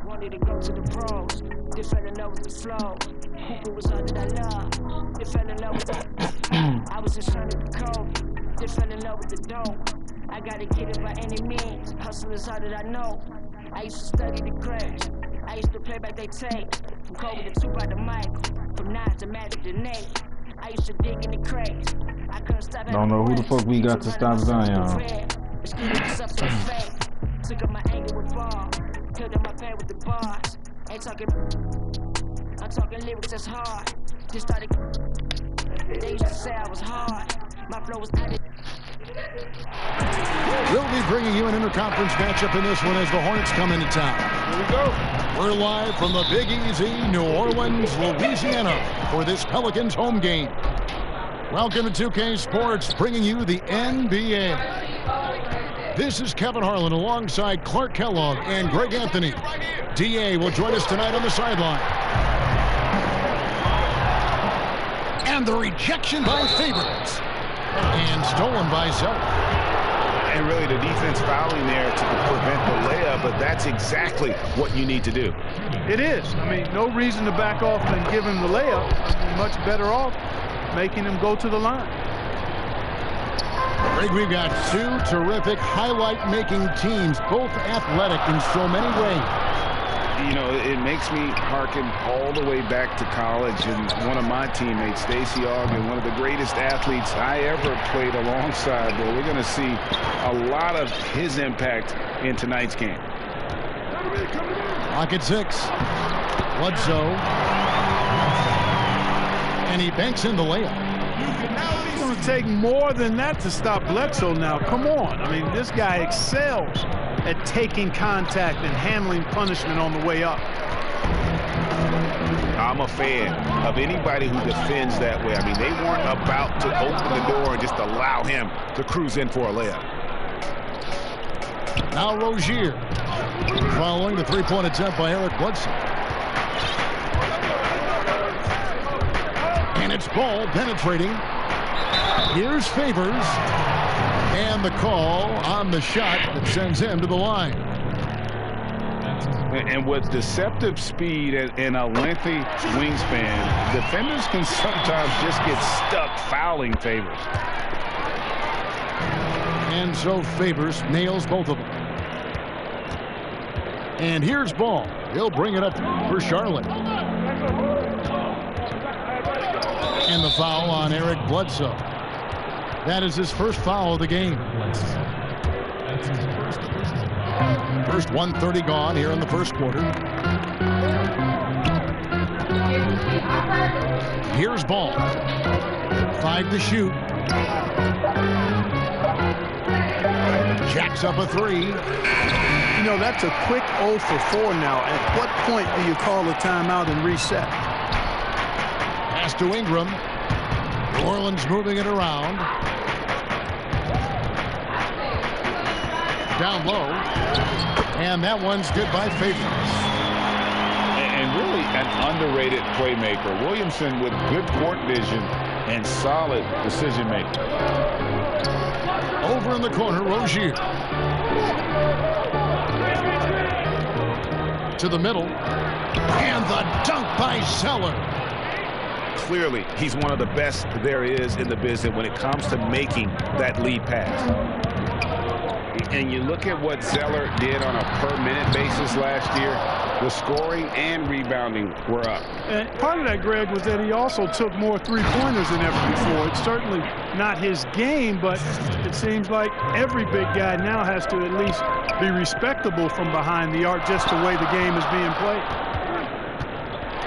Wanted to go to the pros, they fell in love with the flow. Hooper was all that I love, they fell in love with the I was just trying to be cold, they fell in love with the dope. I gotta get it by any means, hustle is all that I know. I used to study the craft, I used to play back they tape. From Kobe to 2 by the mic, from 9 to Magic to Nate. I used to dig in the crates, I couldn't stop. Don't know who the fuck we got to stop Zion. Took up my anger with ball, killed up my pain with the bars. Ain't talking, I'm talking lyrics that's hard. Just started, they used to say I was hard. My flow was out of. We'll be bringing you an interconference matchup in this one as the Hornets come into town. Here we go. We're live from the Big Easy, New Orleans, Louisiana, for this Pelicans home game. Welcome to 2K Sports, bringing you the NBA. This is Kevin Harlan alongside Clark Kellogg and Greg Anthony. DA will join us tonight on the sideline. And the rejection by Favors. And stolen by Zeller. And really the defense fouling there to prevent the layup, but that's exactly what you need to do. It is. I mean, no reason to back off and give him the layup. Much better off making him go to the line. Greg, we've got two terrific highlight-making teams, both athletic in so many ways. You know, it makes me hearken all the way back to college, and one of my teammates, Stacey Ogden, one of the greatest athletes I ever played alongside. But we're going to see a lot of his impact in tonight's game. Lock at 6. Bledsoe. And he banks in the layup. It's going to take more than that to stop Bledsoe now. Come on. I mean, this guy excels at taking contact and handling punishment on the way up. I'm a fan of anybody who defends that way. I mean, they weren't about to open the door and just allow him to cruise in for a layup. Now Rozier following the three-point attempt by Eric Bledsoe. And it's Ball penetrating. Here's Favors. And the call on the shot that sends him to the line. And with deceptive speed and a lengthy wingspan, defenders can sometimes just get stuck fouling Favors. And so Favors nails both of them. And here's Ball. He'll bring it up for Charlotte. And the foul on Eric Bledsoe. That is his first foul of the game. First 1:30 gone here in the first quarter. Here's Ball. 5 to shoot. Jacks up a 3. You know, that's a quick 0 for 4 now. At what point do you call a timeout and reset? Pass to Ingram. New Orleans moving it around. Down low. And that one's good by Favors. And really an underrated playmaker. Williamson with good court vision and solid decision making. Over in the corner, Rozier. To the middle. And the dunk by Zeller. Clearly, he's one of the best there is in the business when it comes to making that lead pass. And you look at what Zeller did on a per-minute basis last year, the scoring and rebounding were up. And part of that, Greg, was that he also took more three-pointers than ever before. It's certainly not his game, but it seems like every big guy now has to at least be respectable from behind the arc, just the way the game is being played.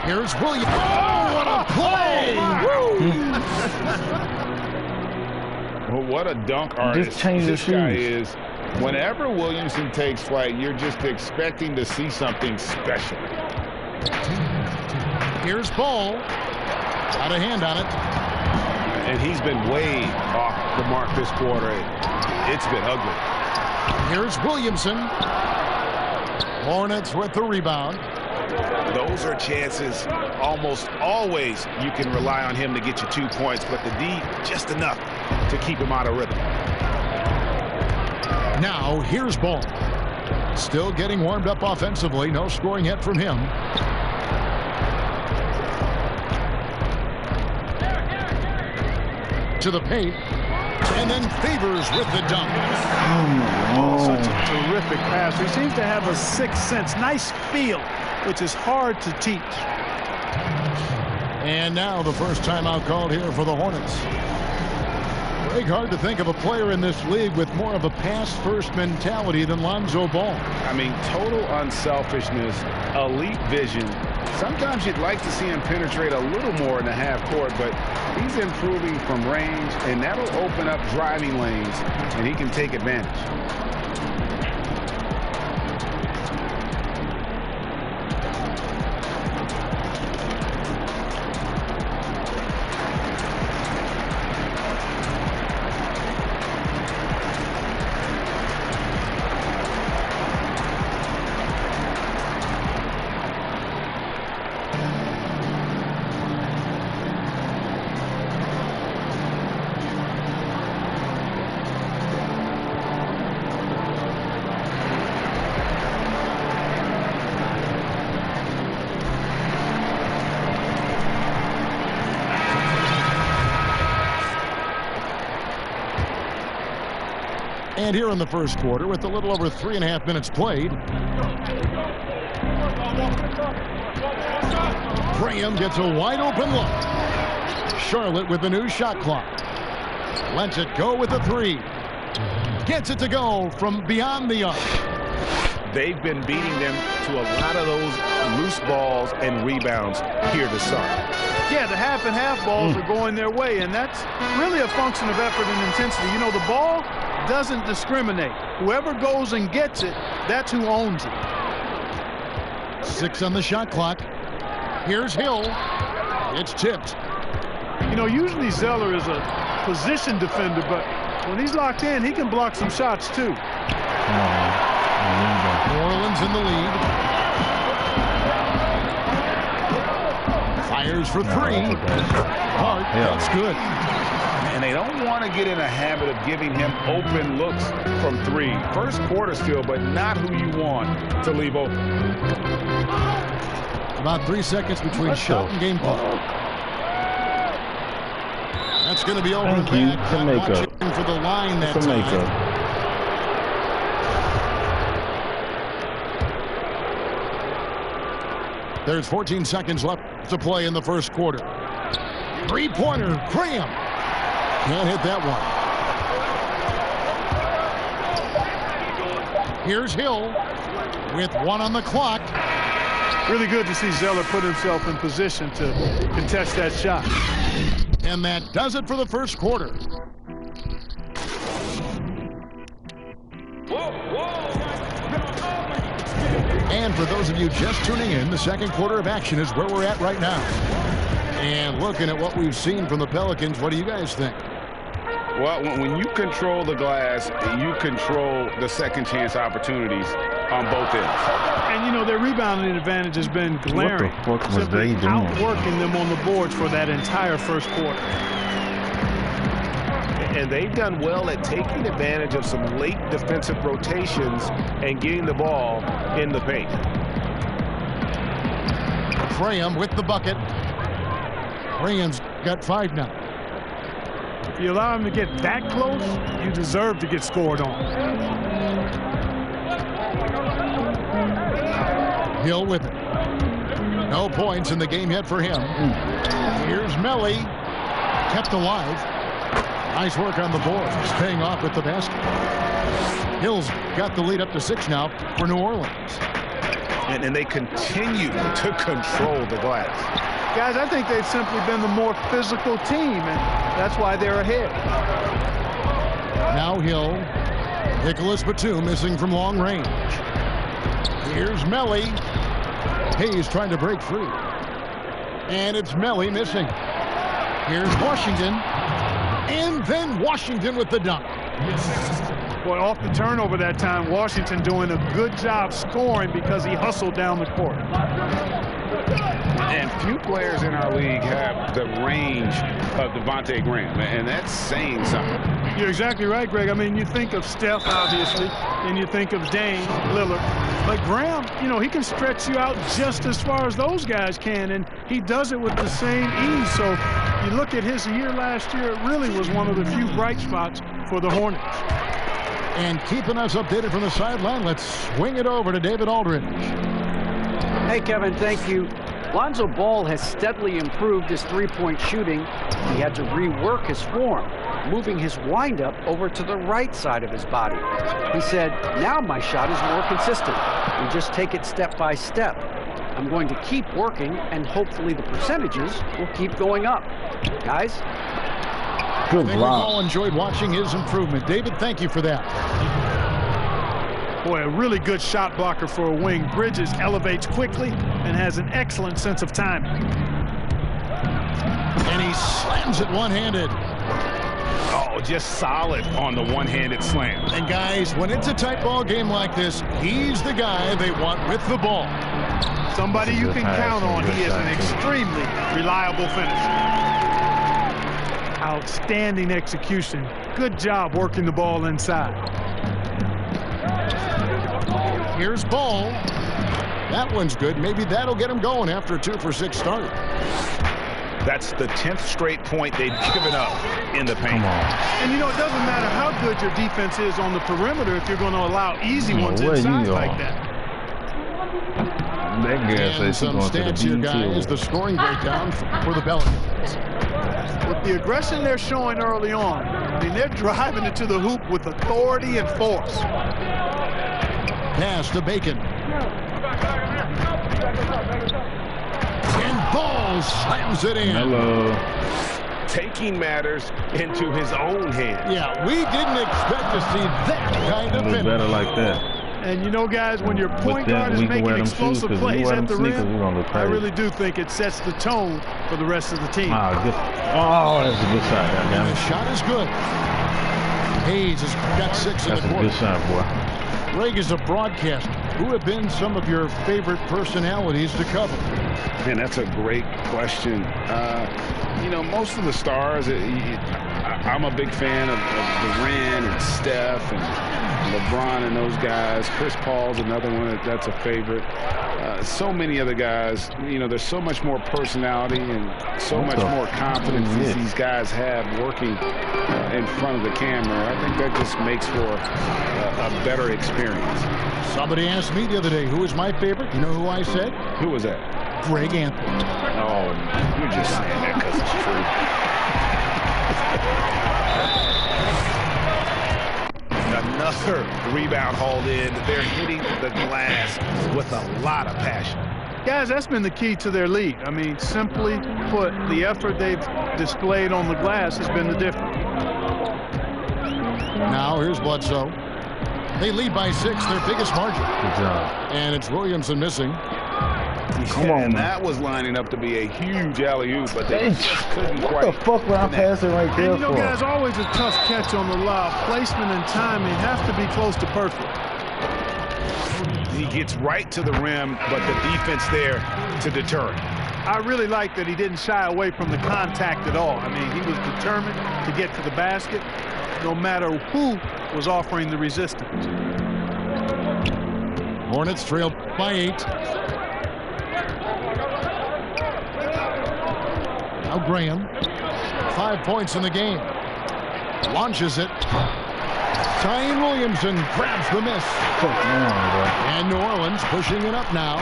Here's Williams. Oh, what a play! Well, what a dunk artist this guy is. Whenever Williamson takes flight, you're just expecting to see something special. Here's Ball. Got a hand on it. And he's been way off the mark this quarter. It's been ugly. Here's Williamson. Hornets with the rebound. Those are chances almost always you can rely on him to get you 2 points, but the D just enough to keep him out of rhythm. Now here's Ball. Still getting warmed up offensively. No scoring yet from him. To the paint. And then Favors with the dunk. Such a terrific pass. He seems to have a sixth sense. Nice feel, which is hard to teach. And now the first timeout called here for the Hornets. Very hard to think of a player in this league with more of a pass-first mentality than Lonzo Ball. I mean, total unselfishness, elite vision. Sometimes you'd like to see him penetrate a little more in the half court, but he's improving from range, and that'll open up driving lanes, and he can take advantage. And here in the first quarter, with a little over 3.5 minutes played, Graham gets a wide open look. Charlotte with the new shot clock. Lets it go with a three. Gets it to go from beyond the arc. They've been beating them to a lot of those loose balls and rebounds here to start. Yeah, the half and half balls are going their way, and that's really a function of effort and intensity. You know, the ball doesn't discriminate. Whoever goes and gets it, that's who owns it. 6 on the shot clock. Here's Hill. It's tipped. You know, usually Zeller is a position defender, but when he's locked in, he can block some shots too. New Orleans in the lead. Fires for three. Hart, that's good. And they don't want to get in a habit of giving him open looks from three. First quarter still, but not who you want to leave open. About 3 seconds between shot and game clock. That's going to be over. Thank you. Watching for the line that time. There's 14 seconds left to play in the first quarter. Three-pointer, Graham. Can't hit that one. Here's Hill with 1 on the clock. Really good to see Zeller put himself in position to contest that shot. And that does it for the first quarter. And for those of you just tuning in, the second quarter of action is where we're at right now. And looking at what we've seen from the Pelicans, what do you guys think? Well, when you control the glass, you control the second chance opportunities on both ends. And, you know, their rebounding advantage has been glaring. What the fuck was they doing? Outworking them on the boards for that entire first quarter. And they've done well at taking advantage of some late defensive rotations and getting the ball in the paint. Graham with the bucket. Graham's got 5 now. If you allow him to get that close, you deserve to get scored on. Hill with it. No points in the game yet for him. Here's Melly. Kept alive. Nice work on the boards. Paying off with the basket. Hill's got the lead up to 6 now for New Orleans. And they continue to control the glass. Guys, I think they've simply been the more physical team, and that's why they're ahead. Now Hill. Nicholas Batum missing from long range. Here's Melly. Hayes trying to break free. And it's Melly missing. Here's Washington. And then Washington with the dunk. Boy, off the turnover that time, Washington doing a good job scoring because he hustled down the court. And few players in our league have the range of Devontae Graham, and that's saying something. You're exactly right, Greg. I mean, you think of Steph, obviously, and you think of Dame, Lillard. But Graham, you know, he can stretch you out just as far as those guys can, and he does it with the same ease. So you look at his year last year, it really was one of the few bright spots for the Hornets. And keeping us updated from the sideline, let's swing it over to David Aldridge. Hey, Kevin, thank you. Lonzo Ball has steadily improved his three-point shooting. He had to rework his form, moving his windup over to the right side of his body. He said, now my shot is more consistent. We just take it step by step. I'm going to keep working, and hopefully the percentages will keep going up. Guys? Good I think we've all enjoyed watching his improvement. David, thank you for that. Boy, a really good shot blocker for a wing. Bridges elevates quickly and has an excellent sense of timing. And he slams it one-handed. Oh, just solid on the one-handed slam. And guys, when it's a tight ball game like this, he's the guy they want with the ball. Somebody you can count on. He is an extremely reliable finisher. Outstanding execution. Good job working the ball inside. Here's Ball. That one's good. Maybe that'll get him going after a 2-for-6 start. That's the 10th straight point they've given up in the paint. And, you know, it doesn't matter how good your defense is on the perimeter if you're going to allow easy ones inside like that. And some stats here, guys. The scoring breakdown for the Pelicans. With the aggression they're showing early on, I mean, they're driving it to the hoop with authority and force. Pass to Bacon. And Ball slams it in. Hello. Taking matters into his own hands. Yeah, we didn't expect to see that kind of finish. Better like that. And you know, guys, when your point guard is making explosive plays at the rim, I really do think it sets the tone for the rest of the team. Oh, that's a good shot. And the shot is good. Hayes has got 6 in the quarter. That's a good shot, boy. Greg, is a broadcaster, who have been some of your favorite personalities to cover? Man, that's a great question. You know, most of the stars, I'm a big fan of Durant and Steph and LeBron and those guys. Chris Paul's another one that's a favorite. So many other guys, you know, there's so much more personality and so much more confidence these guys have working in front of the camera. I think that just makes for a better experience. Somebody asked me the other day, who is my favorite? You know who I said? Who was that? Greg Anthony. Oh, you're just saying that because it's true. Another rebound hauled in. They're hitting the glass with a lot of passion. Guys, that's been the key to their lead. I mean, simply put, the effort they've displayed on the glass has been the difference. Now here's Bledsoe. They lead by 6, their biggest margin. Good job. And it's Williamson missing. Come on, and that was lining up to be a huge alley-oop, but they just couldn't quite. What the fuck were I passing right there and, you know, for? guys, always a tough catch on the lob. Placement and timing have to be close to perfect. He gets right to the rim, but the defense there to deter him. I really like that he didn't shy away from the contact at all. I mean, he was determined to get to the basket, no matter who was offering the resistance. Hornets trailed by 8. Now Graham, 5 points in the game. Launches it. Zion Williamson grabs the miss. And New Orleans pushing it up now.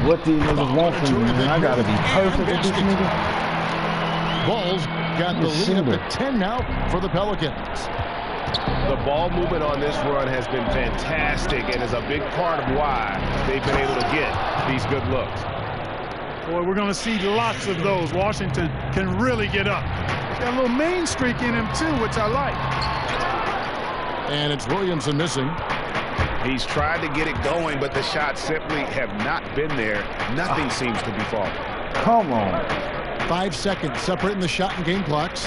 What these niggas want from me, man? I gotta be perfect with this nigga. Ball's got the lead up to 10 now for the Pelicans. The ball movement on this run has been fantastic and is a big part of why they've been able to get these good looks. Boy, we're going to see lots of those. Washington can really get up. He's got a little main streak in him, too, which I like. And it's Williamson missing. He's tried to get it going, but the shots simply have not been there. Nothing seems to be falling. Come on. 5 seconds separating the shot and game clocks.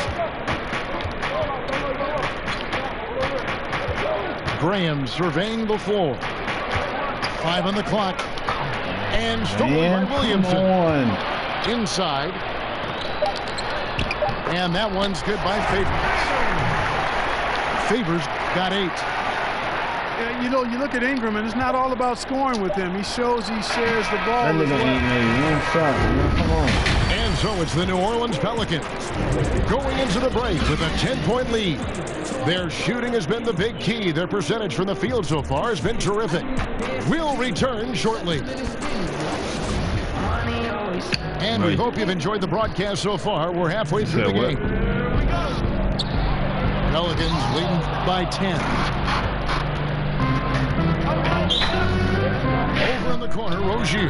Graham surveying the floor. 5 on the clock. And stolen by Williamson. Inside. And that one's good by Favors. Favors got 8. Yeah, you know, you look at Ingram, and it's not all about scoring with him. He shows he shares the ball. That nigga ain't made one shot, man. Come on. And so it's the New Orleans Pelicans going into the break with a 10-point lead. Their shooting has been the big key. Their percentage from the field so far has been terrific. We'll return shortly. And we hope you've enjoyed the broadcast so far. We're halfway through the game. Pelicans leading by 10. Over in the corner, Rozier.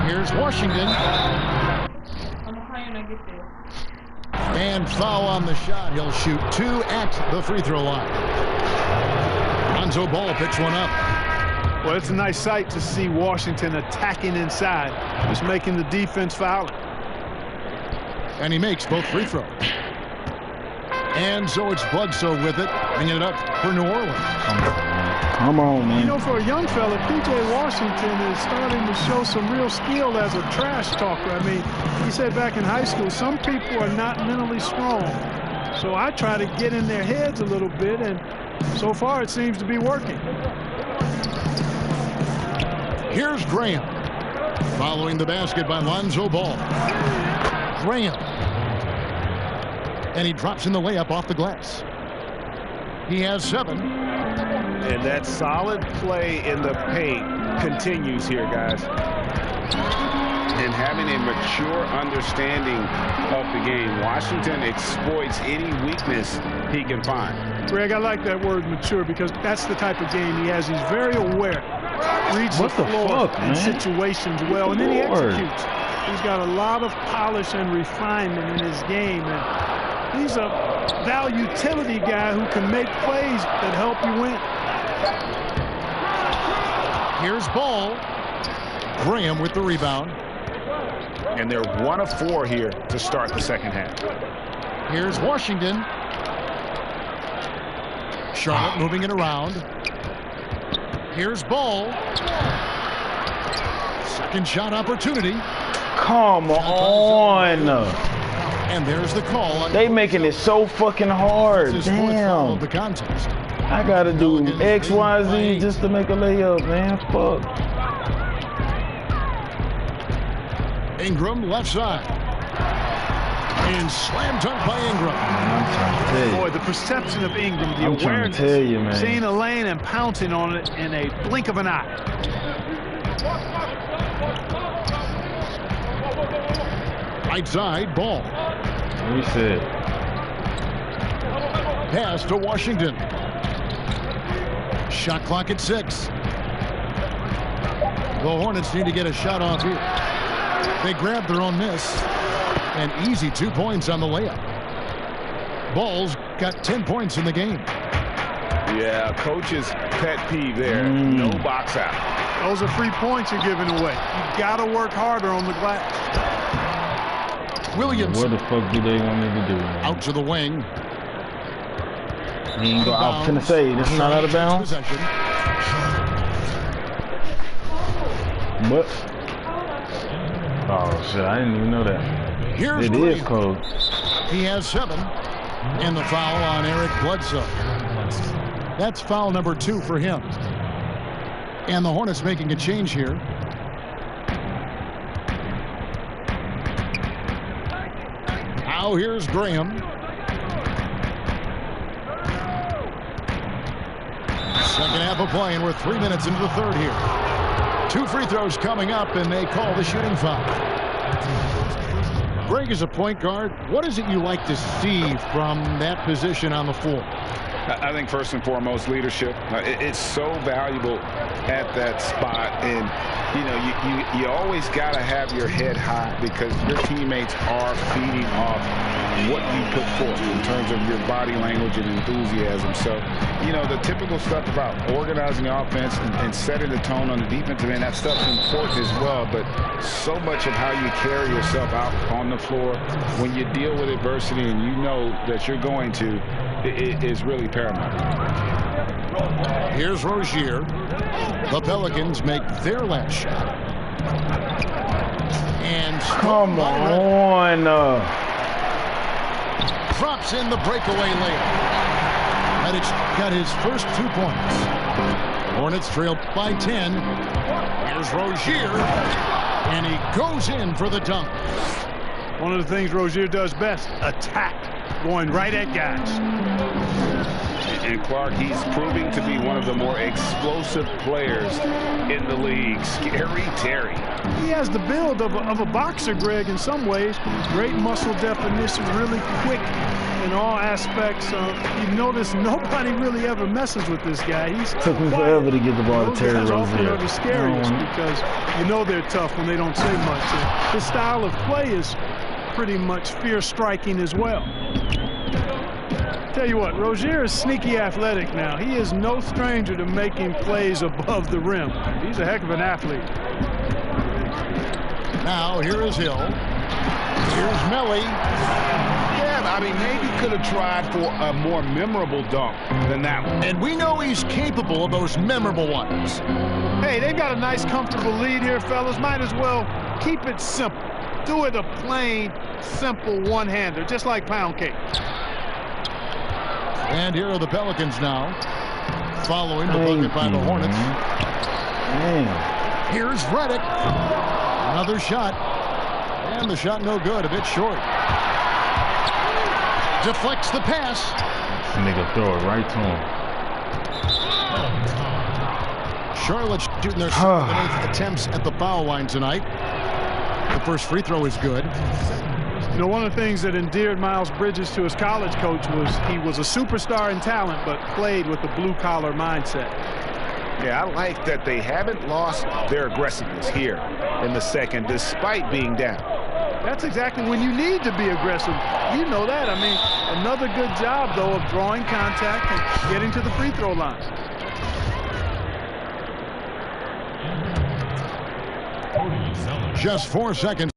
Here's Washington. And foul on the shot. He'll shoot 2 at the free throw line. Lonzo Ball picks one up. Well, it's a nice sight to see Washington attacking inside, just making the defense foul. And he makes both free throws. And so it's Bledsoe with it, bringing it up for New Orleans. Come on, man. You know, for a young fella, P.J. Washington is starting to show some real skill as a trash talker. I mean, he said back in high school, some people are not mentally strong. So I try to get in their heads a little bit, and so far it seems to be working. Here's Graham. Following the basket by Lonzo Ball. Graham. And he drops in the layup off the glass. He has 7. And that solid play in the paint continues here, guys. And having a mature understanding of the game, Washington exploits any weakness he can find. Greg, I like that word mature because that's the type of game he has. He's very aware. Reads the floor in situations well, and then he executes. He's got a lot of polish and refinement in his game, and he's a value utility guy who can make plays that help you win. Here's Ball. Graham with the rebound. And they're 1 of 4 here to start the second half. Here's Washington. Charlotte moving it around. Here's Ball. Second shot opportunity. Come on. And there's the call. They making it so fucking hard. Damn. The contest. I gotta do X, Y, Z just to make a layup, man. Fuck. Ingram left side. And slam dunk by Ingram. I'm trying to tell you. Boy, the perception of Ingram, the I'm trying awareness, to tell you, man. seeing a lane and pouncing on it in a blink of an eye. Right side, Ball. Reset. Pass to Washington. Shot clock at 6. The Hornets need to get a shot off here. They grab their own miss. And easy 2 points on the layup. Ball's got 10 points in the game. Yeah, coach's pet peeve there. No box out. Those are free points you're giving away. You got to work harder on the glass. Williamson. What the fuck do they want me to do, man? Out to the wing. He ain't go out to say this is not out of bounds. What? Oh shit, I didn't even know that. Here's it Graham. Is cold. He has 7. And the foul on Eric Bledsoe. That's foul number 2 for him. And the Hornets making a change here. Now here's Graham. Second half of play, and we're 3 minutes into the third here. 2 free throws coming up, and they call the shooting foul. Greg, as a point guard, what is it you like to see from that position on the floor? I think first and foremost, leadership. It's so valuable at that spot, and you know you always got to have your head high because your teammates are feeding off what you put forth in terms of your body language and enthusiasm. So, you know, the typical stuff about organizing the offense and setting the tone on the defensive end, that stuff's important as well. But so much of how you carry yourself out on the floor when you deal with adversity and you know that you're going to, it is really paramount. Here's Rozier. The Pelicans make their last shot. And Come on. Drops in the breakaway layup. Medic's got his first 2 points. Hornets trail by 10. Here's Rozier. And he goes in for the dunk. One of the things Rozier does best, attack, going right at guys. And Clark, he's proving to be one of the more explosive players in the league. Scary Terry. He has the build of a boxer, Greg, in some ways. Great muscle definition, really quick in all aspects. You notice nobody really ever messes with this guy. He's Took me forever to get the ball to Terry Rozier. Rozier. Are the scariest because you know they're tough when they don't say much. And his style of play is pretty much fear striking as well. Tell you what, Rozier is sneaky athletic now. He is no stranger to making plays above the rim. He's a heck of an athlete. Now here is Hill. Here's Melly. Yeah, I mean, maybe could have tried for a more memorable dunk than that one. And we know he's capable of those memorable ones. Hey, they've got a nice, comfortable lead here, fellas. Might as well keep it simple. Do it a plain, simple one-hander, just like pound cake. And here are the Pelicans now, following the bucket by the Hornets. Here's Redick. Another shot. And the shot no good, a bit short. Deflects the pass. Nigga throw it right to him. Charlotte shooting their 7th and 8th attempts at the foul line tonight. The first free throw is good. You know, one of the things that endeared Miles Bridges to his college coach was he was a superstar in talent, but played with a blue-collar mindset. Yeah, I like that they haven't lost their aggressiveness here in the second, despite being down. That's exactly when you need to be aggressive. You know that. I mean, another good job, though, of drawing contact and getting to the free throw line. Just 4 seconds.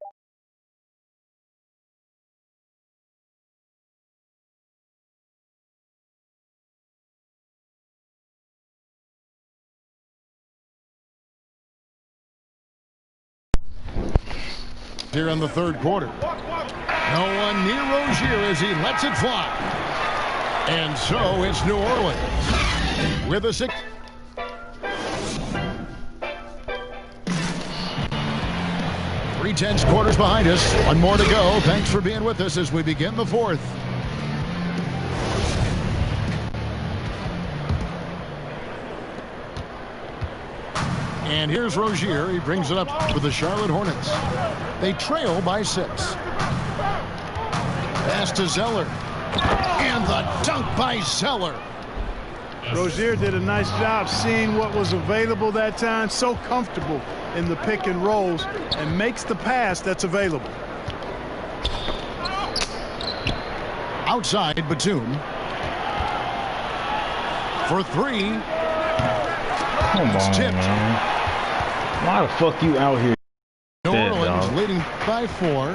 Here in the third quarter. No one near Rozier as he lets it fly. And so it's New Orleans with a 6. Three-tenths quarters behind us. One more to go. Thanks for being with us as we begin the fourth. And here's Rozier. He brings it up for the Charlotte Hornets. They trail by 6. Pass to Zeller. And the dunk by Zeller. Rozier did a nice job seeing what was available that time. So comfortable in the pick and rolls and makes the pass that's available. Outside Batum. For 3. Come on, tipped. man. Why the fuck you out here? New Orleans leading by 4.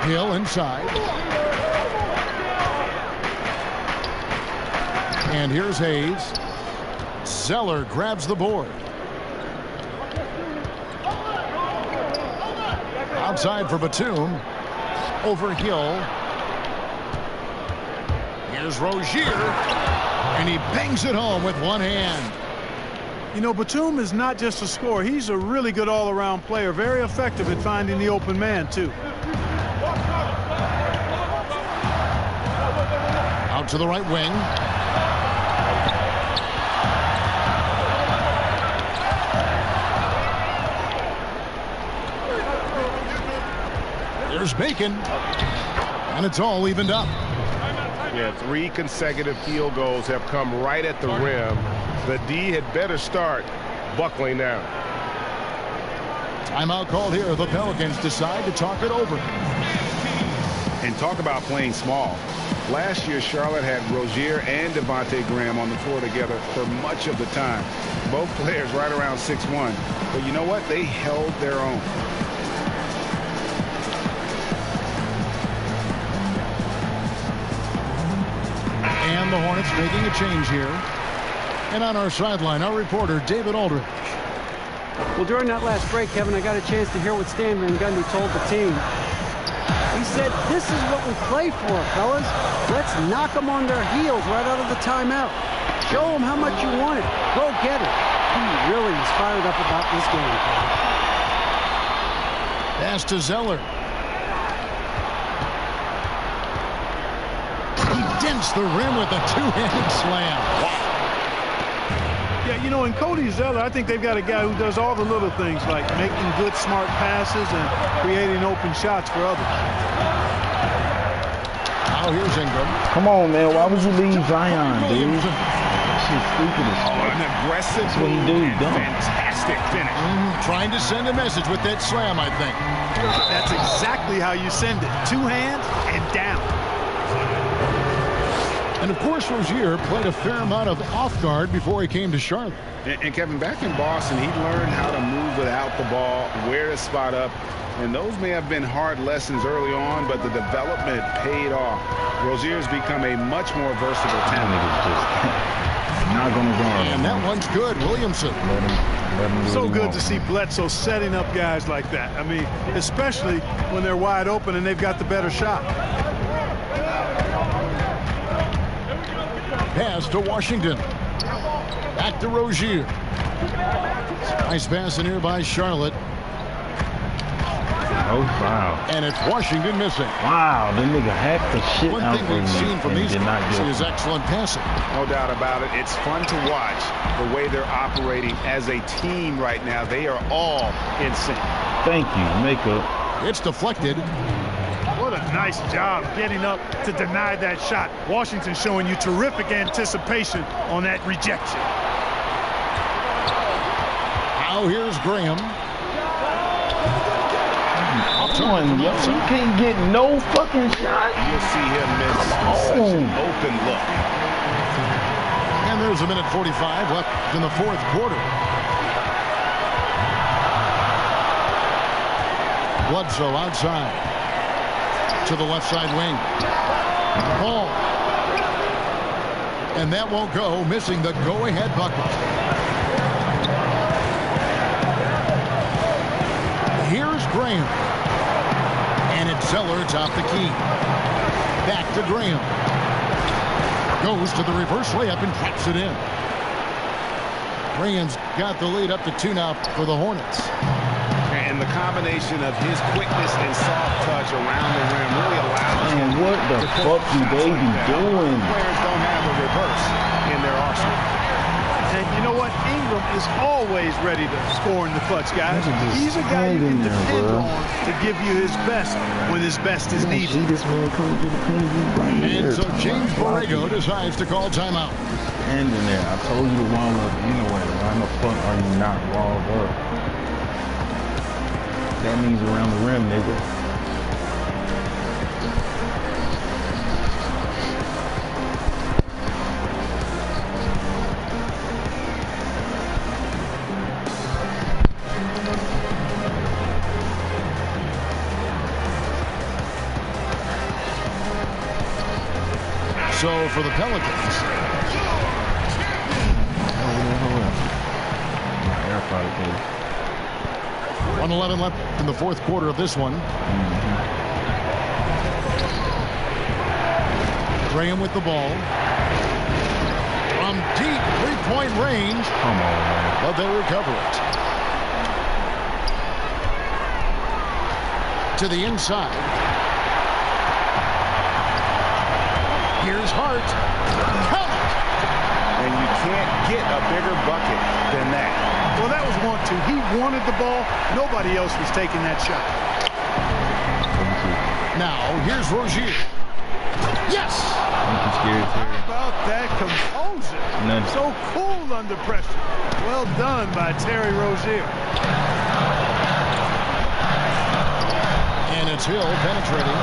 Hill inside. And here's Hayes. Zeller grabs the board. Outside for Batum. Over Hill. Here's Rozier. And he bangs it home with one hand. You know, Batum is not just a scorer. He's a really good all-around player. Very effective at finding the open man, too. Out to the right wing. There's Bacon. And it's all evened up. Yeah, 3 consecutive field goals have come right at the rim. The D had better start buckling down. Timeout called here. The Pelicans decide to talk it over. And talk about playing small. Last year, Charlotte had Rozier and Devontae Graham on the floor together for much of the time. Both players right around 6'1". But you know what? They held their own. And the Hornets making a change here. And on our sideline, our reporter, David Aldridge. Well, during that last break, Kevin, I got a chance to hear what Stan Van Gundy told the team. He said, this is what we play for, fellas. Let's knock them on their heels right out of the timeout. Show them how much you want it. Go get it. He really is fired up about this game. Pass to Zeller. He dents the rim with a two-handed slam. Wow. Yeah, you know, in Cody Zeller, I think they've got a guy who does all the little things like making good, smart passes and creating open shots for others. Now here's Ingram. Come on, man. Why would you leave Zion, dude? That shit's stupid as fuck. An aggressive That's what he do. fantastic finish. Trying to send a message with that slam, I think. That's exactly how you send it. Two hands and down. And, of course, Rozier played a fair amount of off guard before he came to Charlotte. And Kevin, back in Boston, he learned how to move without the ball, where to spot up. And those may have been hard lessons early on, but the development paid off. Rozier's become a much more versatile talent. Not gonna guard. And that one's good. Williamson. Let him So good to see Bledsoe setting up guys like that. I mean, especially when they're wide open and they've got the better shot. Pass to Washington. Back to Rozier. Nice pass in here by Charlotte. Oh, wow. And it's Washington missing. Wow, the nigga hacked the shit One out thing of me we've seen from these guys is excellent passing. No doubt about it. It's fun to watch the way they're operating as a team right now. They are all in sync. Thank you, makeup. It's deflected. What a nice job getting up to deny that shot. Washington showing you terrific anticipation on that rejection. Now here's Graham. Yo, you can't get no fucking shot. You'll see him miss such an open look. And there's a minute 45 left in the fourth quarter. Bledsoe outside to the left side wing. Ball. And that won't go, missing the go-ahead bucket. Here's Graham. And it's Zeller top the key. Back to Graham. Goes to the reverse layup and traps it in. Graham's got the lead up to 2 now for the Hornets. And the combination of his quickness and soft touch around the rim really allows him. Man, what the fuck do they be doing? Players don't have a reverse in their arsenal. And you know what? Ingram is always ready to score in the clutch, guys. He's a guy you can depend on to give you his best when his best is needed. See this man coming to the PNG right here. And so James Borrego decides to call timeout. And in there, I told you to wall up anyway. Why the fuck are you not walled up? That means around the rim, nigga. So for the Pelicans. 1:11 left in the fourth quarter of this one. Graham with the ball. From deep three-point range. Come on, man. But they recover it. To the inside. Here's Hart. Count it. And you can't get a bigger bucket than that. Well, that was 1-2. He wanted the ball. Nobody else was taking that shot. Now, here's Rozier. Yes! How about that composure? So cool under pressure. Well done by Terry Rozier. it's Hill penetrating.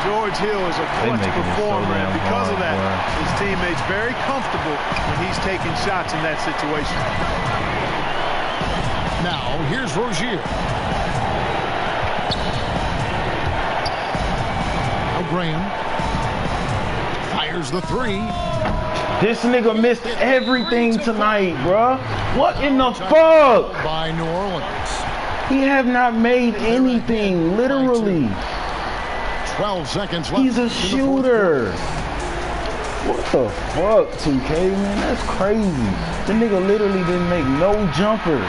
George Hill is a clutch performer, and because of that, his teammates very comfortable when he's taking shots in that situation. Now, here's Rozier. Now Graham fires the three. This nigga missed everything tonight, bruh. What in the fuck? By New Orleans. He have not made anything, literally. 12 seconds left. He's a shooter. What the fuck, 2K, man? That's crazy. The nigga literally didn't make no jumper.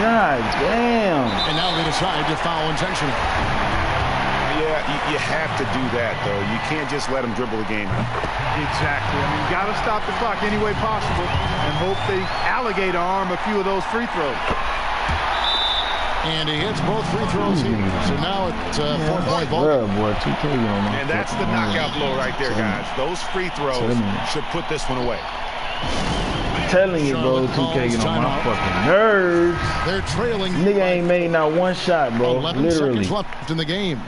God damn. And now they decide to foul intentionally. Yeah, you have to do that, though. You can't just let him dribble the game. Exactly. I mean, you got to stop the clock any way possible and hope they alligator arm a few of those free throws. And he hits both free throws here. So now it's 4-point ball. Boy, 2K And that's the knockout blow right there, guys. Those free throws should put this one away. I'm telling you, bro, 2K get on my fucking nerves. They're trailing. Nigga ain't made not one shot, bro. 11 literally. seconds left in the game.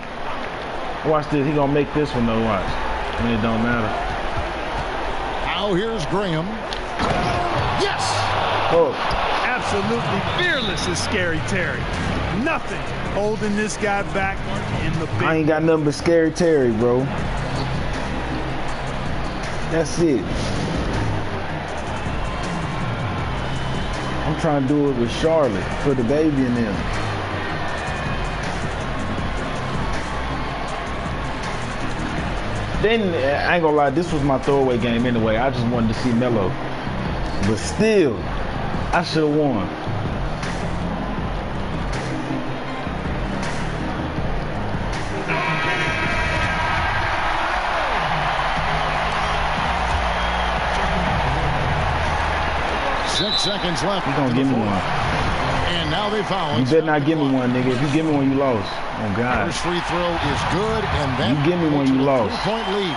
Watch this. He gonna make this one though. Watch. And it don't matter. Now here's Graham. Yes. Oh. Absolutely fearless is Scary Terry. Nothing holding this guy back in the big. I ain't got nothing but Scary Terry, bro. That's it. I'm trying to do it with Charlotte for the baby and them. Then, I ain't gonna lie, this was my throwaway game anyway. I just wanted to see Melo. But still, I should have won. Six seconds left. You gonna give me one. And now they foul. You better not give me one, nigga. If you give me one, you lost. Oh, God. First free throw is good, and then you give me one, you lost. 3-point lead.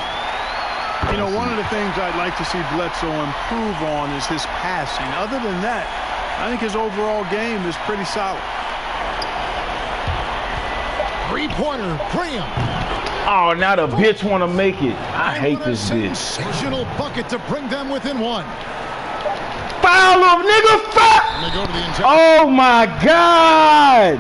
You know, one of the things I'd like to see Bledsoe improve on is his passing. Other than that, I think his overall game is pretty solid. Three-pointer, Graham. Oh, now the bitch want to make it. I hate this bitch. Sensational bucket to bring them within one. Foul him, nigga, foul! And they go to the oh, my God.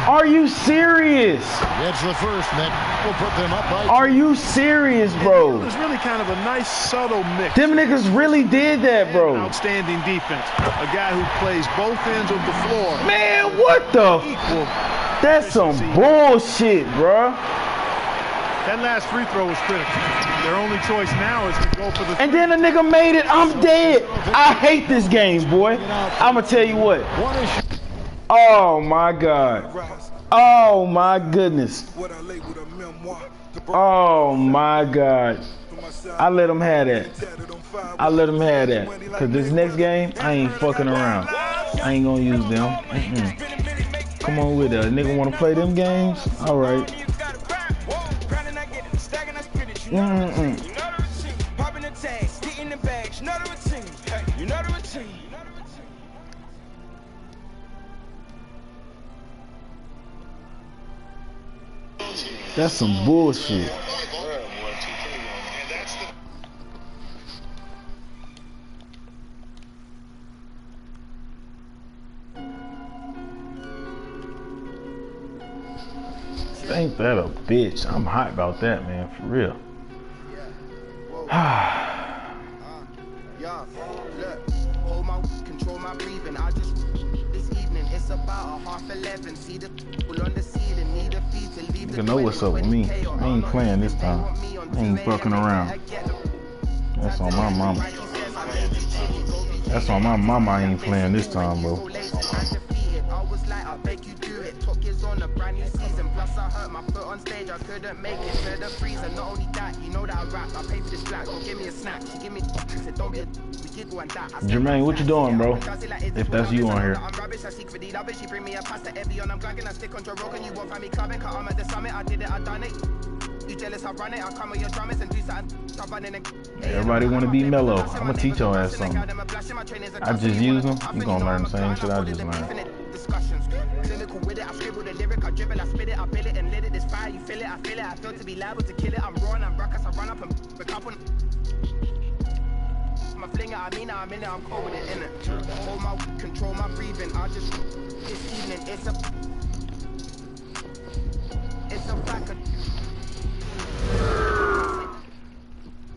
Are you serious? It's the first, and that will put them up by 2. Are you serious, bro? It was really kind of a nice, subtle mix. Them niggas really did that, bro. Outstanding defense. A guy who plays both ends of the floor. Man, what the? That's some bullshit, bro. That last free throw was critical. Their only choice now is to go for the. And then a nigga made it. I'm dead. I hate this game, boy. I'ma tell you what. Oh my God. Oh my goodness. Oh my God. I let them have that. I let them have that. Cause this next game, I ain't fucking around. I ain't gonna use them. Come on with it. A nigga wanna play them games? All right. That's some bullshit. Ain't that a bitch? I'm hot about that, man, for real. Control my breathing. I just this evening. It's about 11:30. See the people on the ceiling. Need a feet to leave. You know what's up with me. I ain't playing this time. I ain't fucking around. That's on my mama. That's on my mama. I ain't playing this time, bro. On a brand new season, plus I hurt my foot on stage. I couldn't make it to the freezer. Not only that, you know that I rap. I pay for this black. Don't give me a snack. She give me. Said don't be a. We giggle and that. Jermaine, what you doing, bro? If that's you on here. I'm rubbish. I seek for the love. She bring me a pasta every on. I'm gagging. I stick on your rock and you won't find me clubbing. Cause I'm at the summit. I did it. I done it. You jealous, I run it. I come with your drummers and do something. Everybody want to be mellow. I'm gonna teach your ass something. I just use them. You gonna learn the same shit I just learned. Clinical with it, I scribble the lyric, I dribble, I spit it, I bill it and lit it. This fire, you feel it, I feel it. I feel to be liable to kill it. I'm raw and I'm ruckus, I run up and pick up on. I'm a flinger, I mean, I'm in it, I'm cold with it, in it. Hold my, control my breathing. I just, this evening, it's a fact.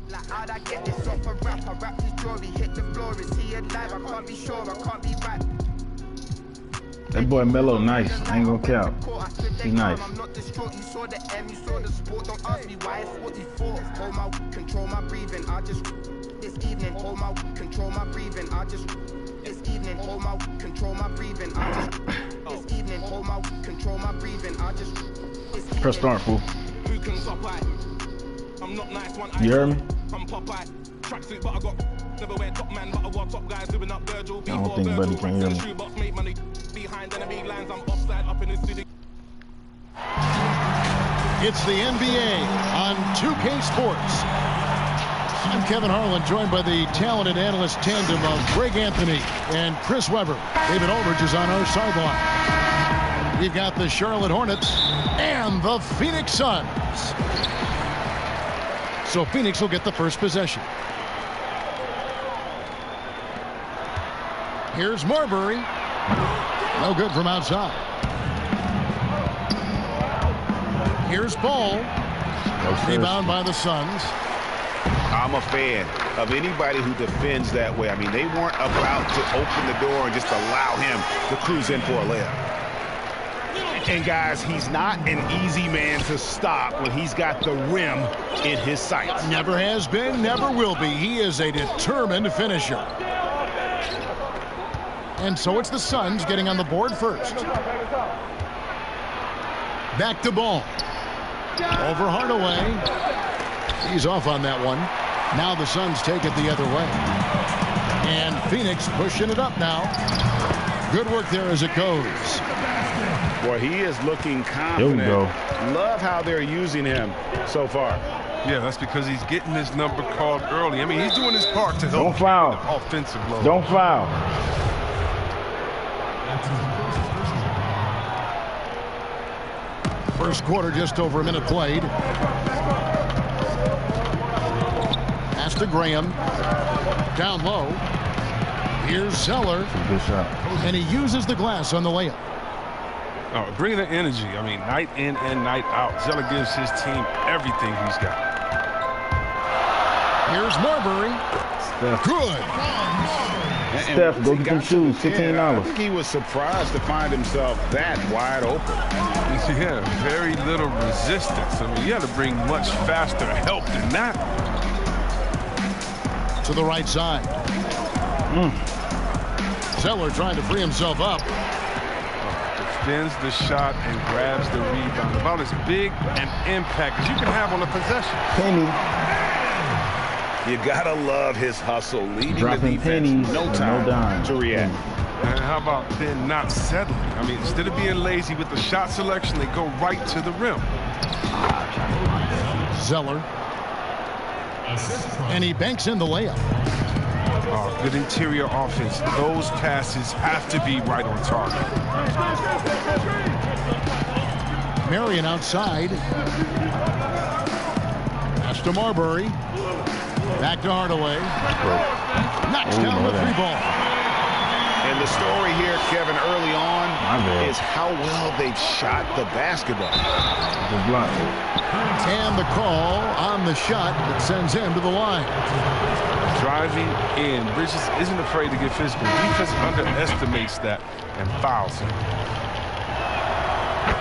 Like, how'd I get this off a rap? I rap his jewelry, hit the floor, is he alive? I can't be sure, I can't be right. That boy Melo nice. I ain't gonna count. He nice. I'm not distraught. You saw the M, you saw the sport. Don't ask me why it's what you thought. Hold my, control my breathing. I just this evening. Hold my, control my breathing. I just this evening. Hold my, control my breathing. I just this evening. Hold my, control my breathing. I just this evening. Press start, fool. Who can stop I? I'm not nice one. You heard me? I'm Popeye. Tracksuit, but I got never wear top man, but I wore top guys doing up Virgil. I don't think Buddy can hear me. Behind enemy lines, I'm offside up in the city. It's the NBA on 2K Sports. I'm Kevin Harlan, joined by the talented analyst tandem of Greg Anthony and Chris Webber. David Aldridge is on our sideline. We've got the Charlotte Hornets and the Phoenix Suns. So Phoenix will get the first possession. Here's Marbury. No good from outside. Here's Ball. Rebound by the Suns. I'm a fan of anybody who defends that way. I mean, they weren't about to open the door and just allow him to cruise in for a layup. And guys, he's not an easy man to stop when he's got the rim in his sights. Never has been, never will be. He is a determined finisher. And so it's the Suns getting on the board first. Back to Ball. Over Hardaway. He's off on that one. Now the Suns take it the other way. And Phoenix pushing it up now. Good work there as it goes. Boy, he is looking confident. Here we go. Love how they're using him so far. Yeah, that's because he's getting his number called early. I mean, he's doing his part to help Don't foul. The offensive load. Don't foul. First quarter, just over a minute played. Pass to Graham. Down low. Here's Zeller. Good shot. And he uses the glass on the layup. Oh, bringing the energy. I mean, night in and night out. Zeller gives his team everything he's got. Here's Marbury. Steph. Good. Steph, go get them shoes. $15. I think he was surprised to find himself that wide open. Yeah, very little resistance. I mean, you have to bring much faster help than that. To the right side. Zeller trying to free himself up. Defends the shot and grabs the rebound. About as big an impact as you can have on a possession. Penny. You gotta love his hustle, leading Dropping the defense. pennies, No time no dime. to react. And how about then not settling? I mean, instead of being lazy with the shot selection, they go right to the rim. Zeller. And he banks in the layup. Oh, good interior offense. Those passes have to be right on target. Marion outside. Pass to Marbury. Back to Hardaway. Knocks down the three ball. And the story here, Kevin, early on is how well they've shot the basketball. And the call on the shot that sends him to the line. Driving in. Bridges isn't afraid to get physical. Defense underestimates that and fouls him.